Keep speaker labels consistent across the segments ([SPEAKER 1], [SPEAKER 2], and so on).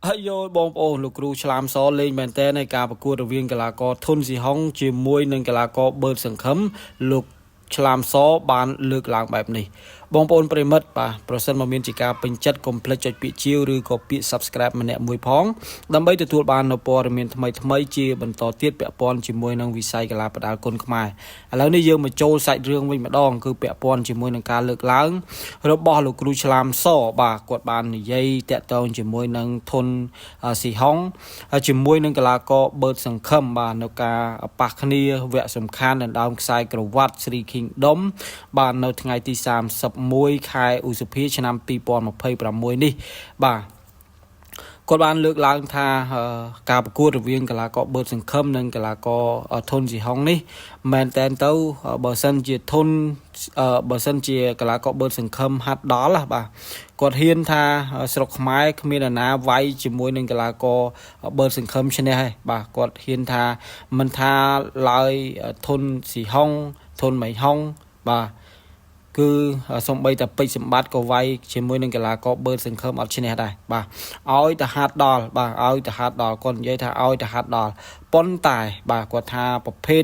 [SPEAKER 1] ហើយយកបងប្អូនលោកគ្រូឆ្លាមសលេងមែនតើในការប្រកួតរវាងកីឡាករធុនស៊ីហុងជាមួយនឹងកីឡាករបឺតសង្ឃឹមលោកឆ្លាមសបានលើកឡើងបែបនេះបងប្អូនប្រិមិត្តបាទប្រសិនមកមានជាការពេញចិត្តកុំភ្លេចចុចពាក្យជាវឬក៏ពាក្យ Subscribe ម្នាក់មួយផងដើម្បីទទួលបាននូវព័ត៌មានថ្មីៗជាបន្តទៀតពាក់ព័ន្ធជាមួយនឹងវិស័យកីឡាផ្ដាល់គុណខ្មែរឥឡូវនេះយើងមកចូលសាច់រឿងវិញម្ដងគឺពាក់ព័ន្ធជាមួយនឹងការលើកឡើងរបស់លោកគ្រូឆ្លាមសបាទគាត់បាននិយាយតាក់ទងជាមួយនឹងធុនស៊ីហុងជាមួយនឹងកីឡាករបឺតសង្ឃឹមបាទនៅការប៉ះគ្នាវគ្គសំខាន់ដណ្ដើមខ្សែក្រវ៉ាត់ Sri Kingdom បាទនៅថ្ងៃទី31 ខែឧសភាឆ្នាំ2026នេះបាទគាត់បានលើកឡើងថាការប្រកួតរវាងកីឡាករបឺតសង្ឃឹមនិងកីឡាករធុនស៊ីហុងនេះមែនតែនទៅបើសិនជាកីឡាករបឺតសង្ឃឹមហាត់ដល់បាទគាត់ហ៊ានថាស្រុកខ្មែរគ្មានអ្នកណាវាយជាមួយនឹងកីឡាករបឺតសង្ឃឹមឈ្នះទេបាទគាត់ហ៊ានថាមិនថាឡើយធុនស៊ីហុងធុនម៉ៃហុងបាទគឺសំបីតែពេជ្រសម្បត្តិក៏វាយជាមួយនឹងកីឡាករបឺតសង្ឃឹមអត់ឈ្នះដែរបាទឲ្យតែហាត់ដល់បាទឲ្យតែហាត់ដល់គាត់និយាយថាឲ្យតែហាត់ដល់ប៉ុន្តែបាទគាត់ថាប្រភេទ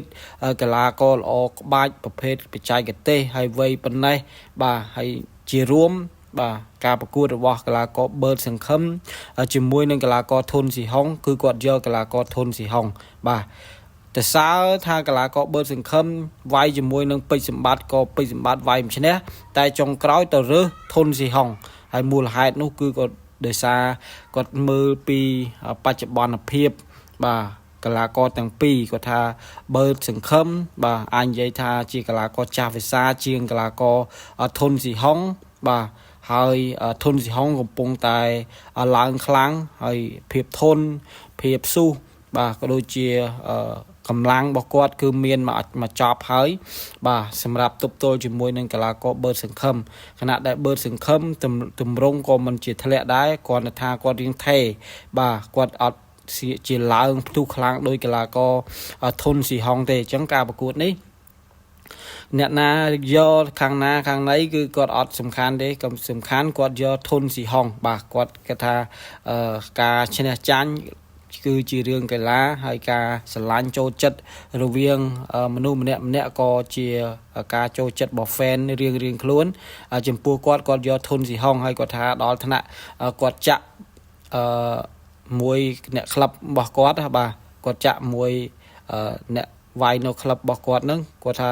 [SPEAKER 1] កីឡាករល្អក្បាច់ប្រភេទបច្ចេកទេសហើយវ័យប៉ុណ្ណេះបាទហើយជារួមបាទការប្រកួតរបស់កីឡាករបឺតសង្ឃឹមជាមួយនឹងកីឡាករធុនស៊ីហុងគឺគាត់យកកីឡាករធុនស៊ីហុងបាទតែសើថាកីឡាករបឺតសង្ឃឹមវាយជាមួយនឹងពេជ្រសម្បត្តិក៏ពេជ្រសម្បត្តិវាយមិនឈ្នះតែចុងក្រោយទៅរើសធុនស៊ីហុងហើយមូលហេតុនោះគឺគាត់ដោយសារគាត់មើលពីបច្ចុប្បន្នភាពបាទកីឡាករទាំងពីរគាត់ថាបឺតសង្ឃឹមបាទអាចនិយាយថាជាកីឡាករចាស់វិសាជាងកីឡាករធុនស៊ីហុងបាទហើយធុនស៊ីហុងកំពុងតែឡើងខ្លាំងហើយភាពធន់ភាពស៊ូបាទក៏ដូចជាកម្លាំងរបស់គាត់គឺមានមកចប់ហើយបាទសម្រាប់ទប់ទល់ជាមួយនឹងកីឡាករបឺតសង្ឃឹមខណៈដែលបឺតសង្ឃឹមទម្រង់ក៏មិនជាធ្លាក់ដែរគាត់ថាគាត់រៀងថេបាទគាត់អត់ជាឡើងផ្ទុះខ្លាំងដោយកីឡាករធុនស៊ីហុងទេអញ្ចឹងការប្រកួតនេះអ្នកណាយកខាងណាខាងណីគឺគាត់អត់សំខាន់ទេក៏សំខាន់គាត់យកធុនស៊ីហុងបាទគាត់គេថាការឈ្នះចាញ់គឺជារឿងកីឡាហើយការស្រឡាញ់ចូលចិត្តរវាងមនុស្សម្នាក់ក៏ជាការចូលចិត្តរបស់ fan រៀងខ្លួនចំពោះគាត់យកធុនស៊ីហុងហើយគាត់ថាដល់ថ្នាក់គាត់ចាក់មួយអ្នកក្លឹបរបស់គាត់បាទគាត់ចាក់មួយអ្នកវាយនៅក្លឹបរបស់គាត់ហ្នឹងគាត់ថា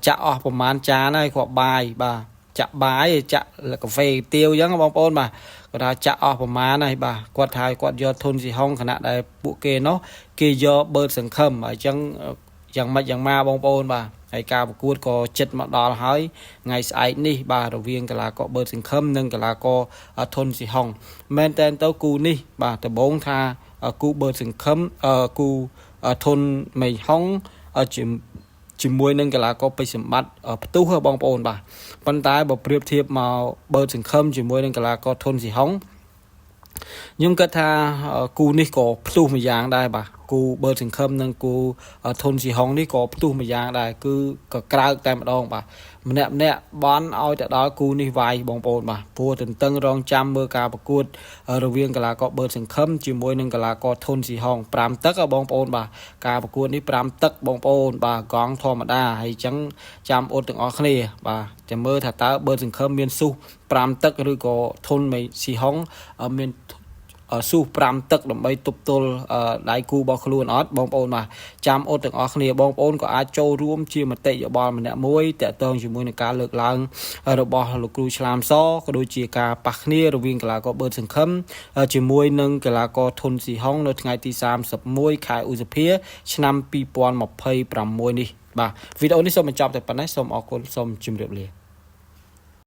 [SPEAKER 1] ចាក់អស់ប្រហែលចានហើយគាត់បាយបាទចាក់បាយចាក់កាហ្វេទាវអញ្ចឹងបងប្អូនបាទគាត់ថាចាក់អស់ប្រមាណហើយបាទគាត់ថាគាត់យកធុនស៊ីហុងខណៈដែលពួកគេនោះគេយកបឺតសង្ឃឹមអញ្ចឹងយ៉ាងម៉េចយ៉ាងម៉ាបងប្អូនបាទហើយការប្រកួតក៏ចិត្តមកដល់ហើយថ្ងៃស្អែកនេះបាទរវាងកីឡាករបឺតសង្ឃឹមនិងកីឡាករធុនស៊ីហុងមែនតែនទៅគូនេះបាទដំបូងថាគូបឺតសង្ឃឹមគូធុនម៉ៃហុងជាមួយនឹងកីឡាករពេជ្រសម្បត្តិផ្ទុះបងប្អូនបាទប៉ុន្តែបើប្រៀបធៀបមកបឺតសង្ឃឹមជាមួយនឹងកីឡាករធុនស៊ីហុងខ្ញុំគិតថាគូនេះក៏ផ្ទុះមួយយ៉ាងដែរបាទគូបឺតសង្ឃឹមនិងគូធុនស៊ីហុងនេះក៏ផ្ទុះមួយយ៉ាងដែរគឺក៏ក្រើកតែម្ដងបាទម្នាក់បន់ឲ្យទៅដល់គូនេះវាយបងប្អូនបាទព្រោះទន្ទឹងរង់ចាំមើលការប្រកួតរវាងកីឡាករបឺតសង្ឃឹមជាមួយនឹងកីឡាករធុនស៊ីហុង5ទឹកបងប្អូនបាទការប្រកួតនេះ5ទឹកបងប្អូនបាទកង់ធម្មតាហើយអញ្ចឹងចាំអត់ទាំងអស់គ្នាបាទចាំមើលថាតើបឺតសង្ឃឹមមានស៊ូ5ទឹកឬក៏ធុនស៊ីហុងមានស៊ូ5ទឹកដើម្បីទប់ទល់ដៃគូរបស់ខ្លួនអត់បងប្អូនបាទចាំអត់ទាំងអស់គ្នាបងប្អូនក៏អាចចូលរួមជាមតិយោបល់ម្នាក់មួយតាក់ទងជាមួយនឹងការលើកឡើងរបស់លោកគ្រូឆ្លាមសក៏ដូចជាការប៉ះគ្នារវាងកីឡាករបឺតសង្ឃឹមជាមួយនឹងកីឡាករធុនស៊ីហុងនៅថ្ងៃទី31ខែឧសភាឆ្នាំ2026នេះបាទវីដេអូនេះសូមបញ្ចប់តែប៉ុណ្ណេះសូមអរគុណសូមជម្រាបលា